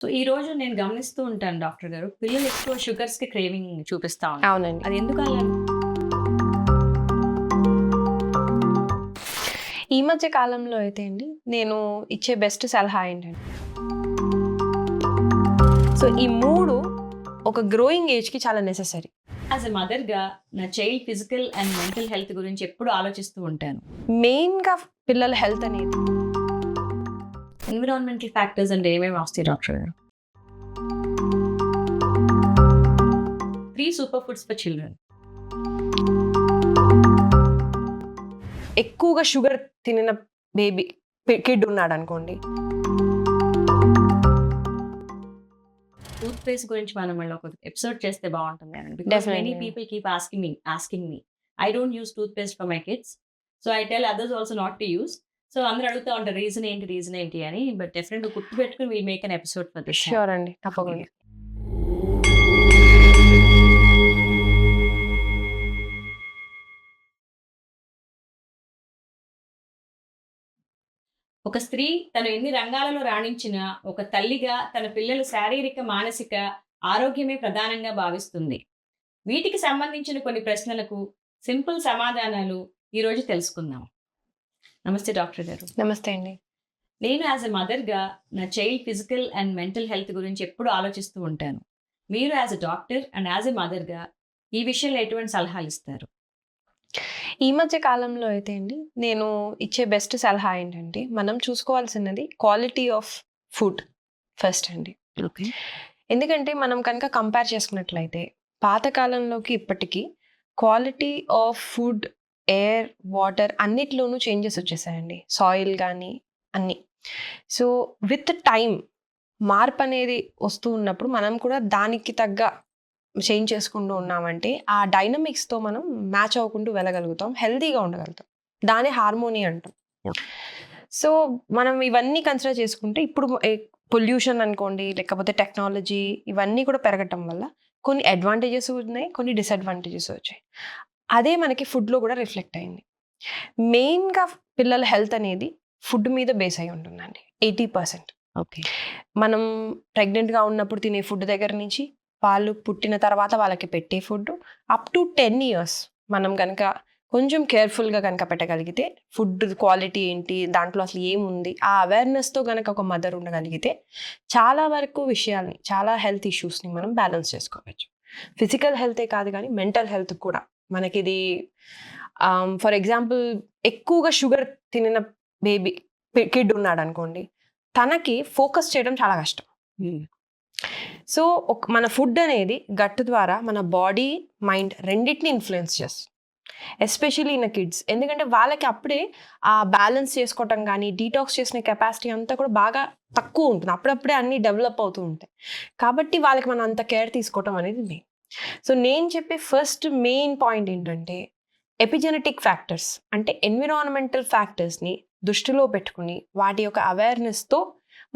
So ఈ రోజు నేను గమనిస్తూ ఉంటాను డాక్టర్ గారు. పిల్లలు ఎక్కువ షుగర్స్‌కి క్రేవింగ్ చూపిస్తా ఉంటారు. అవునండి. అది ఎందుకు అలా? ఈ మధ్య కాలంలో అయితే అండి నేను ఇచ్చే బెస్ట్ సలహా ఏంటంటే, సో ఈ 3 ఒక గ్రోయింగ్ ఏజ్‌కి చాలా నెసెసరీ. యాస్ ఎ మదర్‌గా నా child physical and mental health గురించి ఎప్పుడు ఆలోచిస్తూ ఉంటాను. మెయిన్‌గా పిల్లల హెల్త్ అనేది ఎన్విరాన్మెంటల్ ఫ్యాక్టర్స్ అంటే ఏమేమి వస్తాయి డాక్టర్ గారు? 3 సూపర్ ఫుడ్స్ ఫర్ చిల్డ్రన్. ఎక్కువగా షుగర్ తినిన బేబీ కిడ్ ఉన్నాడనుకోండి, టూత్ పేస్ట్ గురించి మనం మళ్ళీ ఒక ఎపిసోడ్ చేస్తే బాగుంటుంది అని. Because Definitely. Many people keep asking me. I don't use toothpaste for my kids. So I tell others also not to use. So అందరూ అడుగుతూ ఉంటారు రీజన్ ఏంటి అని. బట్ డెఫినెట్‌గా గుర్తుపెట్టుకొని will make an episode for this. Sure అండి, తప్పకుండా. ఒక స్త్రీ తను ఎన్ని రంగాలలో రాణించినా ఒక తల్లిగా తన పిల్లల శారీరక, మానసిక ఆరోగ్యమే ప్రధానంగా భావిస్తుంది. వీటికి సంబంధించిన కొన్ని ప్రశ్నలకు సింపుల్ సమాధానాలు ఈరోజు తెలుసుకుందాం. నమస్తే డాక్టర్ గారు. నమస్తే అండి. నేను యాజ్ ఎ మదర్‌గా నా child physical and mental health గురించి ఎప్పుడు ఆలోచిస్తూ ఉంటాను. మీరు as a doctor and as a మదర్‌గా ఈ విషయంలో ఎటువంటి సలహాలు ఇస్తారు? ఈ మధ్య కాలంలో అయితే అండి నేను ఇచ్చే బెస్ట్ సలహా ఏంటంటే, మనం చూసుకోవాల్సినది క్వాలిటీ ఆఫ్ ఫుడ్ ఫస్ట్ అండి. ఓకే. ఎందుకంటే మనం కనుక కంపేర్ చేసుకున్నట్లయితే పాతకాలంలోకి ఇప్పటికీ quality of food, air, water అన్నిట్లోనూ చేంజెస్ వచ్చేసాయండి. సాయిల్ కానీ అన్నీ. సో విత్ టైం మార్పు అనేది వస్తూ ఉన్నప్పుడు మనం కూడా దానికి తగ్గ చేంజ్ చేసుకుంటూ ఉన్నామంటే ఆ డైనమిక్స్తో మనం మ్యాచ్ అవ్వకుంటూ వెళ్ళగలుగుతాం, హెల్తీగా ఉండగలుగుతాం. దాని హార్మోనీ అంటాం. సో మనం ఇవన్నీ కన్సిడర్ చేసుకుంటే ఇప్పుడు పొల్యూషన్ అనుకోండి, లేకపోతే టెక్నాలజీ, ఇవన్నీ కూడా పెరగటం వల్ల కొన్ని అడ్వాంటేజెస్ ఉన్నాయి, కొన్ని డిసడ్వాంటేజెస్ వచ్చాయి. అదే మనకి ఫుడ్లో కూడా రిఫ్లెక్ట్ అయింది. మెయిన్గా పిల్లల హెల్త్ అనేది ఫుడ్ మీద బేస్ అయి ఉంటుందండి. 80%. ఓకే. మనం ప్రెగ్నెంట్గా ఉన్నప్పుడు తినే ఫుడ్ దగ్గర నుంచి వాళ్ళు పుట్టిన తర్వాత వాళ్ళకి పెట్టే ఫుడ్ అప్ టు 10 years మనం కనుక కొంచెం కేర్ఫుల్గా కనుక పెట్టగలిగితే, ఫుడ్ క్వాలిటీ ఏంటి, దాంట్లో అసలు ఏముంది, ఆ అవేర్నెస్తో కనుక ఒక మదర్ ఉండగలిగితే చాలా వరకు విషయాల్ని, చాలా హెల్త్ ఇష్యూస్ని మనం బ్యాలెన్స్ చేసుకోవచ్చు. ఫిజికల్ హెల్తే కాదు కానీ మెంటల్ హెల్త్ కూడా మనకిది. ఫర్ ఎగ్జాంపుల్, ఎక్కువగా షుగర్ తినిన బేబీ కిడ్ ఉన్నాడు అనుకోండి, తనకి ఫోకస్ చేయడం చాలా కష్టం. సో మన ఫుడ్ అనేది గట్ ద్వారా మన బాడీ, మైండ్ రెండింటిని ఇన్ఫ్లుయెన్స్ చేస్తుంది. Especially in kids. ఎందుకంటే వాళ్ళకి అప్పుడే ఆ బ్యాలెన్స్ చేసుకోవటం కానీ, డీటాక్స్ చేసిన కెపాసిటీ అంతా కూడా బాగా తక్కువ ఉంటుంది. అప్పుడప్పుడే అన్నీ డెవలప్ అవుతూ ఉంటాయి. కాబట్టి వాళ్ళకి మనం అంత కేర్ తీసుకోవటం అనేది మెయిన్. సో నేను చెప్పే ఫస్ట్ మెయిన్ పాయింట్ ఏంటంటే, ఎపిజెనెటిక్ ఫ్యాక్టర్స్ అంటే ఎన్విరాన్మెంటల్ ఫ్యాక్టర్స్ని దృష్టిలో పెట్టుకుని వాటి యొక్క అవేర్నెస్తో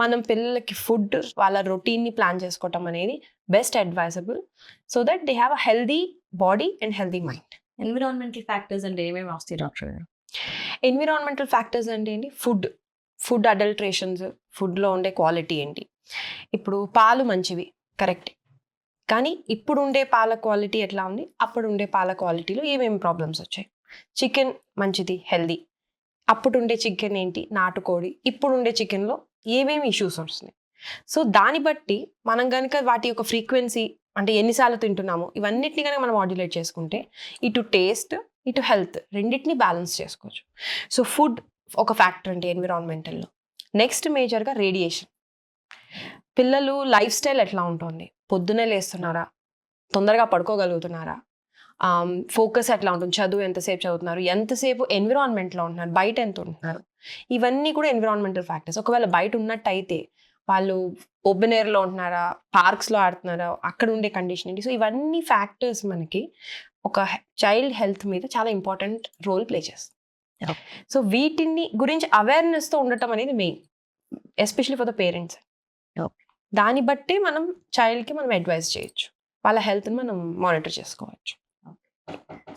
మనం పిల్లలకి ఫుడ్, వాళ్ళ రొటీన్ని ప్లాన్ చేసుకోవటం అనేది best advisable. So that they have a healthy body and healthy mind. Environmental factors అంటే ఏమేమి వస్తాయి డాక్టర్ గారు? ఎన్విరాన్మెంటల్ ఫ్యాక్టర్స్ అంటే ఏంటి? ఫుడ్ అడల్ట్రేషన్స్, ఫుడ్లో ఉండే క్వాలిటీ ఏంటి. ఇప్పుడు పాలు మంచివి, కరెక్ట్. కానీ ఇప్పుడు ఉండే పాల క్వాలిటీ ఎట్లా ఉంది, అప్పుడు ఉండే పాల క్వాలిటీలో ఏమేమి ప్రాబ్లమ్స్ వచ్చాయి. చికెన్ మంచిది, హెల్దీ. అప్పుడు ఉండే చికెన్ ఏంటి, నాటుకోడి. ఇప్పుడు ఉండే చికెన్లో ఏమేమి ఇష్యూస్ వస్తున్నాయి. సో దాన్ని బట్టి మనం కనుక వాటి యొక్క ఫ్రీక్వెన్సీ, అంటే ఎన్నిసార్లు తింటున్నాము, ఇవన్నిటిని కనుక మనం మాడ్యులేట్ చేసుకుంటే ఇటు టేస్ట్, ఇటు హెల్త్ రెండింటిని బ్యాలెన్స్ చేసుకోవచ్చు. సో ఫుడ్ ఒక ఫ్యాక్టర్ అంటే ఎన్విరాన్మెంటల్లో. నెక్స్ట్ మేజర్గా రేడియేషన్. పిల్లలు లైఫ్ స్టైల్ ఎట్లా ఉంటుంది, పొద్దునే లేస్తున్నారా, తొందరగా పడుకోగలుగుతున్నారా, ఫోకస్ ఎట్లా ఉంటుంది, చదువు ఎంతసేపు చదువుతున్నారు, ఎంతసేపు ఎన్విరాన్మెంట్లో ఉంటున్నారు, బయట ఎంత ఉంటున్నారు, ఇవన్నీ కూడా ఎన్విరాన్మెంటల్ ఫ్యాక్టర్స్. ఒకవేళ బయట ఉన్నట్టయితే వాళ్ళు ఓపెన్ ఎయిర్లో ఉంటున్నారా, పార్క్స్లో ఆడుతున్నారా, అక్కడ ఉండే కండిషన్ ఏంటి. సో ఇవన్నీ ఫ్యాక్టర్స్ మనకి ఒక చైల్డ్ హెల్త్ మీద చాలా ఇంపార్టెంట్ రోల్ ప్లే చేస్తుంది. సో వీటిని గురించి అవేర్నెస్తో ఉండటం అనేది main, especially for the parents. దాన్ని బట్టి మనం చైల్డ్కి మనం అడ్వైజ్ చేయొచ్చు, వాళ్ళ హెల్త్ని మనం మానిటర్ చేసుకోవచ్చు.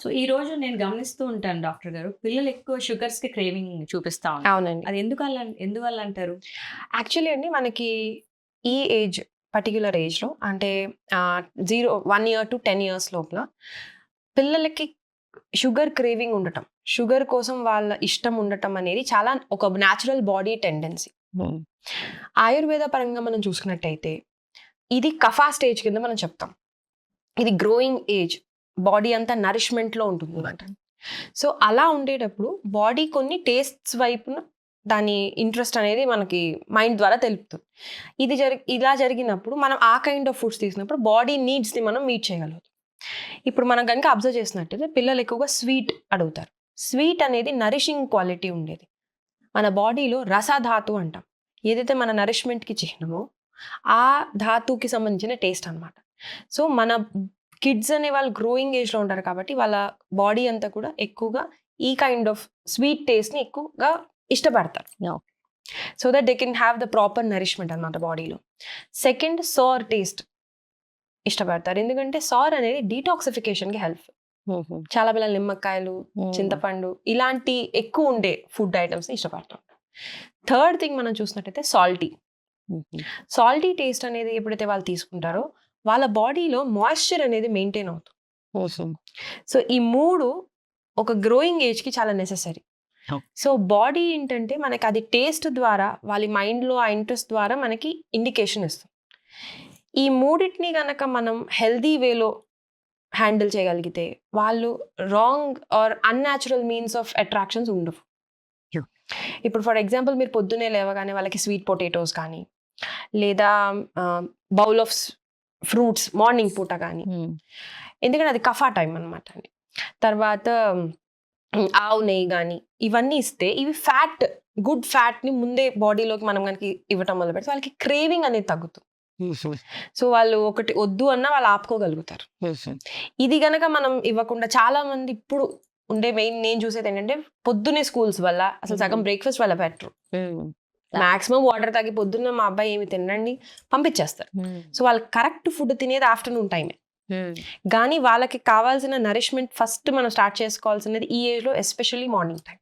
సో ఈ రోజు నేను గమనిస్తూ ఉంటాను డాక్టర్ గారు, పిల్లలు ఎక్కువ షుగర్స్‌కి క్రేవింగ్ చూపిస్తా ఉంటారు. అవునండి. అది ఎందువల్ల అంటారు? యాక్చువల్లీ అండి మనకి ఈ ఏజ్ పర్టిక్యులర్ ఏజ్లో అంటే 1 year to 10 years లోపల పిల్లలకి షుగర్ క్రేవింగ్ ఉండటం, షుగర్ కోసం వాళ్ళ ఇష్టం ఉండటం అనేది చాలా ఒక న్యాచురల్ బాడీ టెండెన్సీ. ఆయుర్వేద పరంగా మనం చూసుకున్నట్టయితే ఇది కఫా స్టేజ్ కింద మనం చెప్తాం. ఇది గ్రోయింగ్ ఏజ్, బాడీ అంతా నరిష్మెంట్లో ఉంటుంది అనమాట. సో అలా ఉండేటప్పుడు బాడీ కొన్ని టేస్ట్స్ వైపున దాని ఇంట్రెస్ట్ అనేది మనకి మైండ్ ద్వారా తెలుపుతుంది. ఇలా జరిగినప్పుడు మనం ఆ కైండ్ ఆఫ్ ఫుడ్స్ తీసినప్పుడు బాడీ నీడ్స్ని మనం మీట్ చేయగలుగుతాం. ఇప్పుడు మనం కనుక అబ్జర్వ్ చేసినట్టయితే పిల్లలు ఎక్కువగా స్వీట్ అడుగుతారు. స్వీట్ అనేది నరిషింగ్ క్వాలిటీ ఉండేది. మన బాడీలో రసధాతు అంటాం. ఏదైతే మన నరిష్మెంట్కి చిహ్నమో ఆ ధాతుకి సంబంధించిన టేస్ట్ అనమాట. సో మన కిడ్స్ అనే వాళ్ళు గ్రోయింగ్ ఏజ్లో ఉంటారు కాబట్టి వాళ్ళ బాడీ అంతా కూడా ఎక్కువగా ఈ కైండ్ ఆఫ్ స్వీట్ టేస్ట్ని ఎక్కువగా ఇష్టపడతారు. So that they can have the proper nourishment అనమాట బాడీలో. సెకండ్, సార్ టేస్ట్ ఇష్టపడతారు. ఎందుకంటే సార్ అనేది డీటాక్సిఫికేషన్కి హెల్ప్. చాలా పిల్లలు నిమ్మకాయలు, చింతపండు ఇలాంటి ఎక్కువ ఉండే ఫుడ్ ఐటమ్స్ని ఇష్టపడతాం. థర్డ్ థింగ్ మనం చూసినట్టయితే సాల్టీ టేస్ట్ అనేది ఎప్పుడైతే వాళ్ళు తీసుకుంటారో వాళ్ళ బాడీలో మాయిశ్చర్ అనేది మెయింటైన్ అవుతుంది. సో ఈ మూడు ఒక గ్రోయింగ్ ఏజ్కి చాలా నెసెసరీ. సో బాడీ ఏంటంటే మనకి అది టేస్ట్ ద్వారా వాళ్ళ మైండ్లో ఆ ఇంట్రెస్ట్ ద్వారా మనకి ఇండికేషన్ ఇస్తుంది. ఈ మూడింటిని కనుక మనం హెల్దీ వేలో హ్యాండిల్ చేయగలిగితే వాళ్ళు wrong or unnatural means of attractions ఉండవు. ఇప్పుడు ఫర్ ఎగ్జాంపుల్ మీరు పొద్దునే లేవగానే వాళ్ళకి స్వీట్ పొటాటోస్ కానీ లేదా బౌల్ ఆఫ్ ఫ్రూట్స్ మార్నింగ్ పూట కానీ, ఎందుకంటే అది కఫా టైం అనమాట. తర్వాత ఆవు నెయ్యి కానీ ఇవన్నీ ఇస్తే ఇవి గుడ్ ఫ్యాట్ని ముందే బాడీలోకి మనం కనుక ఇవ్వటం మొదలు పెడితే వాళ్ళకి క్రేవింగ్ అనేది తగ్గుతుంది. సో వాళ్ళు ఒకటి వద్దు అన్నా వాళ్ళు ఆపుకోగలుగుతారు. ఇది గనక మనం ఇవ్వకుండా చాలా మంది ఇప్పుడు ఉండే మెయిన్ నేను చూసేది ఏంటంటే పొద్దునే స్కూల్స్ వల్ల అసలు సగం బ్రేక్ఫాస్ట్ వల్ల పెట్టరు. మాక్సిమం వాటర్ తాగి పొద్దున్న మా అబ్బాయి ఏమి తినండి పంపించేస్తారు. సో వాళ్ళు కరెక్ట్ ఫుడ్ తినేది ఆఫ్టర్నూన్ టైమే. కానీ వాళ్ళకి కావాల్సిన నరిష్మెంట్ ఫస్ట్ మనం స్టార్ట్ చేసుకోవాల్సినది ఈ ఏజ్లో, ఎస్పెషల్లీ మార్నింగ్ టైం.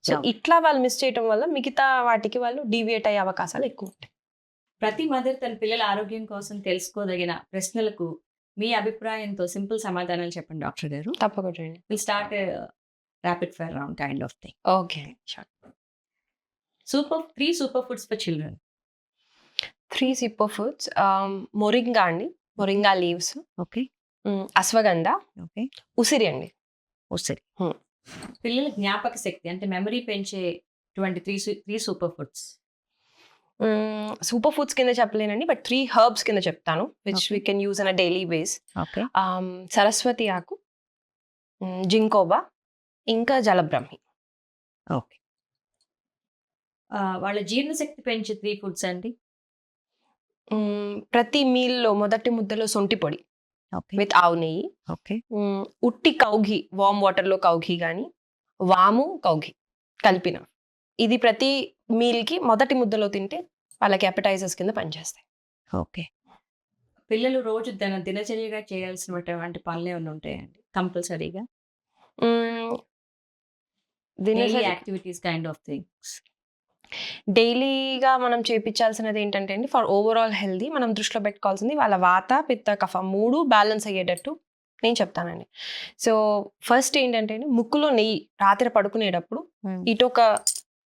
సో ఇట్లా వాళ్ళు మిస్ చేయడం వల్ల మిగతా వాటికి వాళ్ళు డీవియేట్ అయ్యే అవకాశాలు ఎక్కువ ఉంటాయి. ప్రతి మదర్ తన పిల్లల ఆరోగ్యం కోసం తెలుసుకోదగిన ప్రశ్నలకు మీ అభిప్రాయంతో సింపుల్ సమాధానాలు చెప్పండి డాక్టర్ గారు. తప్పకుండా. Will start rapid fire round kind of thing. Okay. 3 super foods for children. 3 super foods. Moringa అండి, moringa leaves. Okay. Ashwagandha. Okay. ఉసిరి అండి. ఉసిరి. పిల్లల జ్ఞాపక శక్తి అంటే మెమరీ పెంచే 3 సూపర్ ఫుడ్స్. సూపర్ ఫుడ్స్ కింద చెప్పలేనండి, బట్ 3 హర్బ్స్ కింద చెప్తాను which we can use an a daily base. Okay. Saraswati ఆకు, జింకోబా, ఇంకా జలబ్రహ్మి. ఓకే. వాళ్ళ జీర్ణశక్తి పెంచే 3 ఫుడ్స్ అండి. ప్రతి మీల్లో మొదటి ముద్దలో సొంటి పొడి విత్ ఆవు నెయ్యి. ఓకే. ఉట్టి కౌఘి, వామ్ వాటర్లో కౌఘి కానీ వాము కౌఘి కలిపిన, ఇది ప్రతి మీల్కి మొదటి ముద్దలో తింటే వాళ్ళకి అపెటైజర్స్ కింద పనిచేస్తాయి. ఓకే. పిల్లలు రోజు దినచర్యగా చేయాల్సినటువంటి పనులు ఏమైనా ఉంటాయండి కంపల్సరీగా? యాక్టివిటీస్ కైండ్ ఆఫ్ థింగ్స్ డైలీగా మనం చేయించాల్సినది ఏంటంటే అండి, ఫర్ ఓవరాల్ హెల్దీ మనం దృష్టిలో పెట్టుకోవాల్సింది వాళ్ళ వాత, పిత్త, కఫ 3 బ్యాలెన్స్ అయ్యేటట్టు నేను చెప్తానండి. సో ఫస్ట్ ఏంటంటే ముక్కులో నెయ్యి రాత్రి పడుకునేటప్పుడు ఇటు ఒక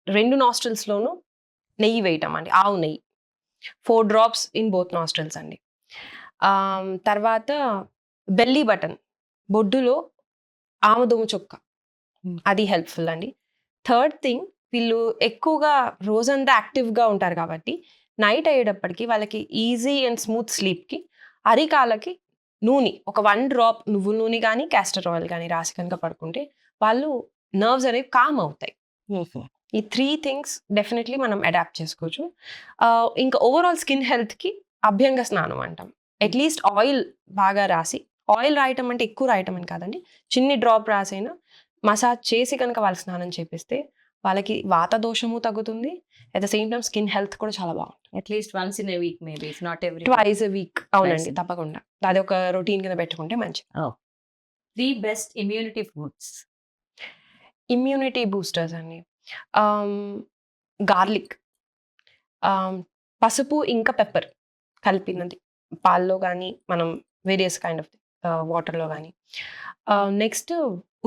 2 నాస్ట్రిల్స్లోనూ నెయ్యి వేయటం అండి, ఆవు నెయ్యి 4 drops ఇన్ బోత్ నాస్ట్రిల్స్ అండి. తర్వాత బెల్లీ బటన్, బొడ్డులో ఆముదము చొక్క, అది హెల్ప్ఫుల్ అండి. థర్డ్ థింగ్, వీళ్ళు ఎక్కువగా రోజంతా యాక్టివ్గా ఉంటారు కాబట్టి నైట్ అయ్యేటప్పటికి వాళ్ళకి ఈజీ అండ్ స్మూత్ స్లీప్కి అరికాలకి నూనె ఒక 1 drop నువ్వుల నూనె కానీ క్యాస్టర్ ఆయిల్ కానీ రాసి కనుక పడుకుంటే వాళ్ళు నర్వ్స్ అనేవి కామ్ అవుతాయి. ఈ 3 థింగ్స్ డెఫినెట్లీ మనం అడాప్ట్ చేసుకోవచ్చు. ఇంకా ఓవరాల్ స్కిన్ హెల్త్కి అభ్యంగ స్నానం అంటాం. అట్లీస్ట్ ఆయిల్ బాగా రాసి, ఆయిల్ రాయటం అంటే ఎక్కువ రాయటం అని కాదండి, చిన్ని డ్రాప్ రాసైనా మసాజ్ చేసి కనుక వాళ్ళకి స్నానం చేపిస్తే వాళ్ళకి వాత దోషము తగ్గుతుంది. At the same time skin health కూడా చాలా బాగుంటుంది. At least once in a week, maybe if not every twice a week. అవునండి, తప్పకుండా అది ఒక రొటీన్ కింద పెట్టుకుంటే మంచిది. 3 best immunity foods. Immunity boosters అండి, గార్లిక్, పసుపు ఇంకా పెప్పర్ కలిపినది పాల్లో కానీ మనం వేరియస్ కైండ్ ఆఫ్ వాటర్లో కానీ. నెక్స్ట్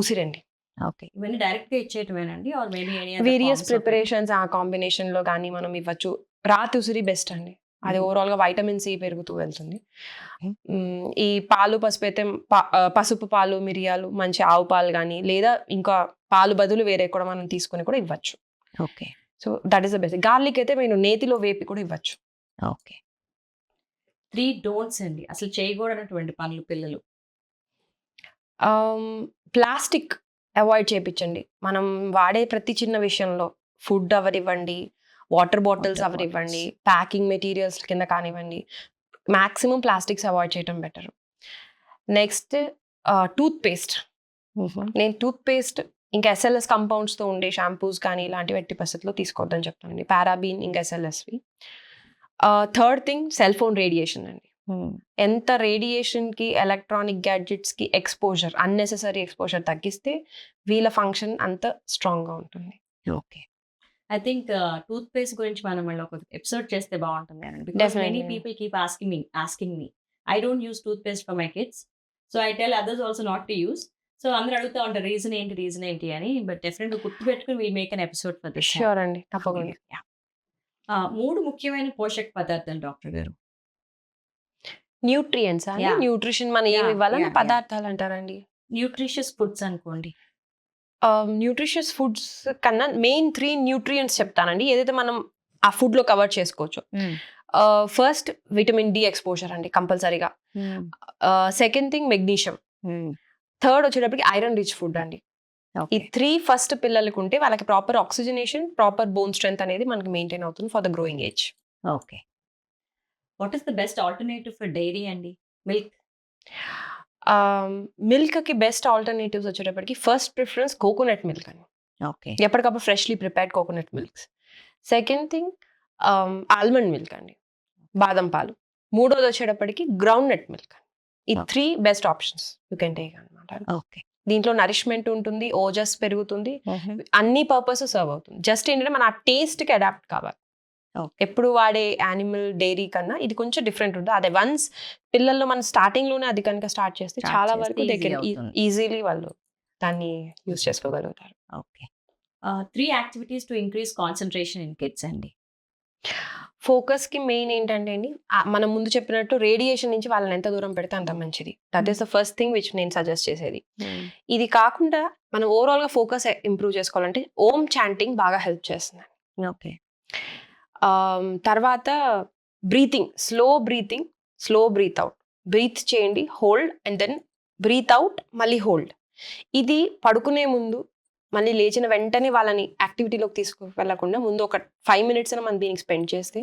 ఉసిరండి. ఓకే. ఇవన్నీ డైరెక్ట్ గా ఇచ్చేయటమేనండి ఆర్ మేబీ వేరియస్ ప్రిపరేషన్స్ ఆ కాంబినేషన్లో కానీ మనం ఇవ్వచ్చు. రాతి ఉసిరి బెస్ట్ అండి. అది ఓవరాల్గా వైటమిన్ సి పెరుగుతూ వెళ్తుంది. ఈ పాలు పసుపు అయితే పసుపు పాలు మిరియాలు మంచి ఆవు పాలు కానీ లేదా ఇంకా పాలు బదులు వేరే కూడా మనం తీసుకొని కూడా ఇవ్వచ్చు. Okay. So that is the best. Garlic అయితే మీరు నేతిలో వేపి కూడా ఇవ్వచ్చు. ఓకే. 3 డోంట్స్ అండి అసలు చేయకూడనటువంటి పనులు పిల్లలు. ప్లాస్టిక్ అవాయిడ్ చేయించండి. మనం వాడే ప్రతి చిన్న విషయంలో ఫుడ్ అవరివ్వండి, వాటర్ బాటిల్స్ Water అవరివ్వండి, ప్యాకింగ్ మెటీరియల్స్ కింద కానివ్వండి, మ్యాక్సిమం ప్లాస్టిక్స్ అవాయిడ్ చేయడం బెటర్. Next toothpaste. నేను టూత్ పేస్ట్ ఇంకా ఎస్ఎల్ఎస్ కంపౌండ్స్తో ఉండే షాంపూస్ కానీ ఇలాంటివి ఎట్టి పరిస్థితుల్లో తీసుకోవద్దని చెప్తానండి. పారాబీన్ ఇంకా ఎస్ఎల్ఎస్వి. Third thing cell phone radiation అండి. ఎంత రేడియేషన్కి ఎలక్ట్రానిక్ గ్యాడ్జెట్స్కి ఎక్స్పోజర్ అన్నెసెసరీ ఎక్స్పోజర్ తగ్గిస్తే వీళ్ళ ఫంక్షన్ అంత స్ట్రాంగ్గా ఉంటుంది. Okay. I think toothpaste గురించి మనం మళ్ళీ ఒక ఎపిసోడ్ చేస్తే బాగుంటుంది అండి. Because many Definitely. People keep asking me I don't use toothpaste for my kids, so I tell others also not to use. So అందరూ అడుగుతూ ఉంటారు రీజన్ ఏంటి అని. బట్ డెఫినెట్గా గుర్తు పెట్టుకుని we make an episode for this. Sure అండి, తప్పకుండా. 3 ముఖ్యమైన పోషక పదార్థాలు డాక్టర్ గారు. న్యూట్రియంట్స్ అండి. Yeah. న్యూట్రిషన్ మనం ఏమి Yeah, ఇవ్వాలని yeah, పదార్థాలు అంటారండి. న్యూట్రిషియస్ ఫుడ్స్ అనుకోండి. న్యూట్రిషియస్ ఫుడ్స్ కన్నా మెయిన్ 3 న్యూట్రియంట్స్ చెప్తానండి, ఏదైతే మనం ఆ ఫుడ్లో కవర్ చేసుకోవచ్చు. ఫస్ట్ విటమిన్ డి ఎక్స్పోజర్ అండి కంపల్సరీగా. Second thing magnesium. థర్డ్ వచ్చేటప్పటికి ఐరన్ రిచ్ ఫుడ్ అండి. ఈ 3 ఫస్ట్ పిల్లలకు ఉంటే వాళ్ళకి proper oxygenation, proper bone strength అనేది మనకి మెయింటైన్ అవుతుంది for the growing age. Okay. What is the best alternative for dairy అండి? మిల్క్. మిల్క్కి బెస్ట్ ఆల్టర్నేటివ్స్ వచ్చేటప్పటికి ఫస్ట్ ప్రిఫరెన్స్ కోకోనట్ మిల్క్ అండి. ఓకే. ఎప్పటికప్పుడు freshly prepared coconut milks. Second thing almond milk అండి, బాదం పాలు. మూడోది వచ్చేటప్పటికి గ్రౌండ్ నట్ మిల్క్. ఈ 3 best options you can take అనమాట. ఓకే. దీంట్లో నరిష్మెంట్ ఉంటుంది, ఓజస్ పెరుగుతుంది, అన్ని పర్పస్ సర్వ్ అవుతుంది. జస్ట్ ఏంటంటే మన ఆ టేస్ట్కి అడాప్ట్ కావాలి. ఎప్పుడు వాడే యానిమల్ డైరీ కన్నా ఇది కొంచెం డిఫరెంట్ ఉంటుంది. అదే వన్స్ పిల్లల్లో మనం స్టార్టింగ్లోనే అది కనుక స్టార్ట్ చేస్తే చాలా వరకు ఈజీలీ వాళ్ళు దాన్ని యూజ్ చేసుకోగలుగుతారు. Okay. 3 activities to increase concentration in kids అండి. ఫోకస్కి మెయిన్ ఏంటంటే అండి, మనం ముందు చెప్పినట్టు రేడియేషన్ నుంచి వాళ్ళని ఎంత దూరం పెడితే అంత మంచిది. That is the first thing which నేను సజెస్ట్ చేసేది. ఇది కాకుండా మనం ఓవరాల్గా ఫోకస్ ఇంప్రూవ్ చేసుకోవాలంటే ఓం చాంటింగ్ బాగా హెల్ప్ చేస్తుంది. ఓకే. తర్వాత breathing, slow breath out. Breath చేయండి, hold and then breath out, మళ్ళీ హోల్డ్. ఇది పడుకునే ముందు మళ్ళీ లేచిన వెంటనే వాళ్ళని యాక్టివిటీలోకి తీసుకువెళ్ళకుండా ముందు ఒక 5 minutes అని మనం దీనికి స్పెండ్ చేస్తే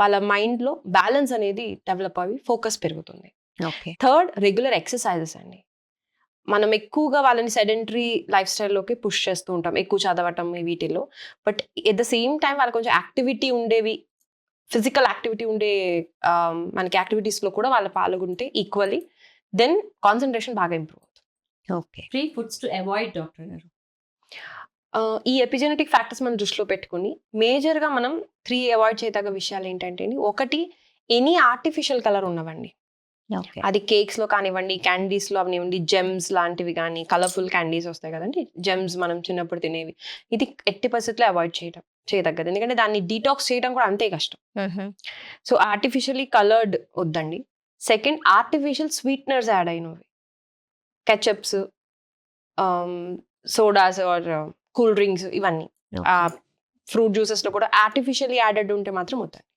వాళ్ళ మైండ్లో బ్యాలెన్స్ అనేది డెవలప్ అవి ఫోకస్ పెరుగుతుంది. ఓకే. థర్డ్ రెగ్యులర్ ఎక్సర్సైజెస్ అండి. మనం ఎక్కువగా వాళ్ళని సెడెంటరీ లైఫ్ స్టైల్లోకి పుష్ చేస్తూ ఉంటాం, ఎక్కువ చదవటం వీటిల్లో. But at the same time వాళ్ళకి కొంచెం యాక్టివిటీ ఉండేవి, ఫిజికల్ యాక్టివిటీ ఉండే మనకి యాక్టివిటీస్లో కూడా వాళ్ళు పాల్గొంటే ఈక్వల్లీ దెన్ కాన్సన్ట్రేషన్ బాగా ఇంప్రూవ్ అవుతుంది. Okay. 3 foods to avoid doctor గారు. ఈ ఎపిజెనెటిక్ ఫ్యాక్టర్స్ మనం దృష్టిలో పెట్టుకుని మేజర్గా మనం 3 అవాయిడ్ చేయదగ్గ విషయాలు ఏంటంటే, ఒకటి ఎనీ ఆర్టిఫిషియల్ కలర్ ఉన్నవండి. అది కేక్స్లో కానివ్వండి, క్యాండీస్లో అవనివ్వండి, జెమ్స్ లాంటివి కానీ, కలర్ఫుల్ క్యాండీస్ వస్తాయి కదండి, జెమ్స్ మనం చిన్నప్పుడు తినేవి. ఇది ఎట్టి పరిస్థితుల్లో అవాయిడ్ చేయదగ్గది, ఎందుకంటే దాన్ని డీటాక్స్ చేయడం కూడా అంతే కష్టం. సో ఆర్టిఫిషియలీ కలర్డ్ వద్దండి. సెకండ్, ఆర్టిఫిషియల్ స్వీట్నర్స్ యాడ్ అయినవి, ketchups, sodas or cool drinks, ఇవన్నీ ఫ్రూట్ జ్యూసెస్లో కూడా ఆర్టిఫిషియల్లీ యాడెడ్ ఉంటే మాత్రం వద్దండి.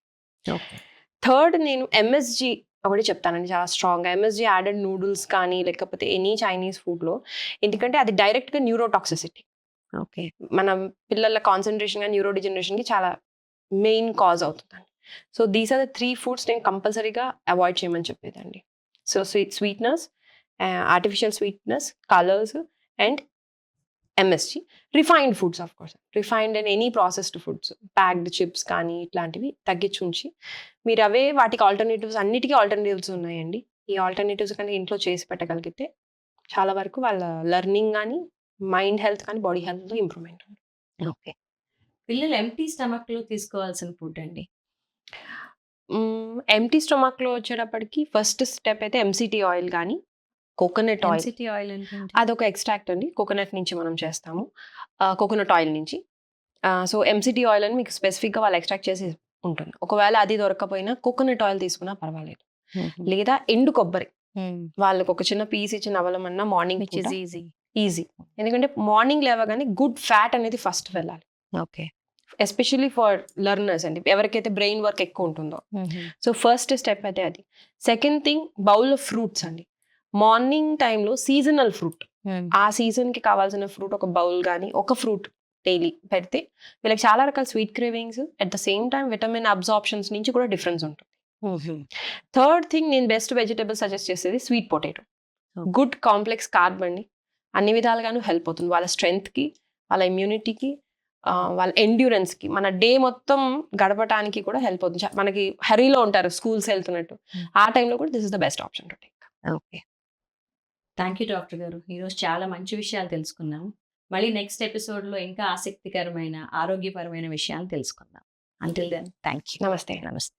థర్డ్, నేను ఎంఎస్జీ ఒకటి చెప్తానండి చాలా స్ట్రాంగ్గా. ఎంఎస్జీ యాడెడ్ నూడిల్స్ కానీ లేకపోతే ఎనీ చైనీస్ ఫుడ్లో, ఎందుకంటే అది డైరెక్ట్గా న్యూరోటాక్సిసిటీ. ఓకే. మన పిల్లల కాన్సన్ట్రేషన్ కానీ న్యూరో డిజనరేషన్కి చాలా మెయిన్ కాజ్ అవుతుందండి. So these are the 3 foods నేను కంపల్సరీగా అవాయిడ్ చేయమని చెప్పేదండి. So sweeteners, artificial sweeteners, colours and MSG. Refined foods, of course refined and any processed foods, packed chips కానీ ఇట్లాంటివి తగ్గించి ఉంచి మీరు అవే వాటికి ఆల్టర్నేటివ్స్, అన్నిటికీ ఆల్టర్నేటివ్స్ ఉన్నాయండి. ఈ ఆల్టర్నేటివ్స్ కానీ ఇంట్లో చేసి పెట్టగలిగితే చాలా వరకు వాళ్ళ లెర్నింగ్ కానీ, మైండ్ హెల్త్ కానీ, బాడీ హెల్త్లో ఇంప్రూవ్మెంట్ ఉంది. ఓకే. పిల్లలు ఎంటీ స్టమక్లో తీసుకోవాల్సిన ఫుడ్ అండి. ఎంటీ స్టొమక్లో వచ్చేటప్పటికి ఫస్ట్ స్టెప్ అయితే ఎంసిటీ ఆయిల్ కానీ కోకోనట్ ఆయిల్. MCT ఆయిల్ ఏంటంటే అదొక ఎక్స్ట్రాక్ట్ అండి, కోకోనట్ నుంచి మనం చేస్తాము, కోకోనట్ ఆయిల్ నుంచి. సో ఎంసిటీ ఆయిల్ అని మీకు స్పెసిఫిక్గా వాళ్ళు ఎక్స్ట్రాక్ట్ చేసి ఉంటుంది. ఒకవేళ అది దొరకకపోయినా కోకోనట్ ఆయిల్ తీసుకున్నా పర్వాలేదు, లేదా ఎండు కొబ్బరి వాళ్ళకి ఒక చిన్న పీస్ ఇచ్చి నవలమన్నా morning which is easy. Easy. ఎందుకంటే మార్నింగ్ లేవగానే గుడ్ ఫ్యాట్ అనేది ఫస్ట్ వెళ్ళాలి, ఓకే. ఎస్పెషల్లీ ఫర్ లెర్నర్స్ అండి, ఎవరికైతే బ్రెయిన్ వర్క్ ఎక్కువ ఉంటుందో. సో ఫస్ట్ స్టెప్ అయితే అది. Second thing, bowl of fruits అండి. మార్నింగ్ టైంలో సీజనల్ ఫ్రూట్, ఆ సీజన్కి కావాల్సిన ఫ్రూట్ ఒక బౌల్ కానీ ఒక ఫ్రూట్ డైలీ పెడితే వీళ్ళకి చాలా రకాల sweet cravings, at the same time vitamin absorptions నుంచి కూడా డిఫరెన్స్ ఉంటుంది. థర్డ్ థింగ్, నేను బెస్ట్ వెజిటబుల్ సజెస్ట్ చేసేది sweet potato. Good complex carb అండి, అన్ని విధాలుగాను హెల్ప్ అవుతుంది వాళ్ళ స్ట్రెంగ్త్కి, వాళ్ళ ఇమ్యూనిటీకి, వాళ్ళ ఎండ్యూరెన్స్కి, మన డే మొత్తం గడపడానికి కూడా హెల్ప్ అవుతుంది. మనకి హరీలో ఉంటారు స్కూల్స్ వెళ్తున్నట్టు, ఆ టైంలో కూడా this is the best option to take. Okay, thank you doctor గారు. ఈరోజు చాలా మంచి విషయాలు తెలుసుకున్నాము. మళ్ళీ నెక్స్ట్ ఎపిసోడ్లో ఇంకా ఆసక్తికరమైన ఆరోగ్యపరమైన విషయాలు తెలుసుకుందాం. Until then thank you. నమస్తే. నమస్తే.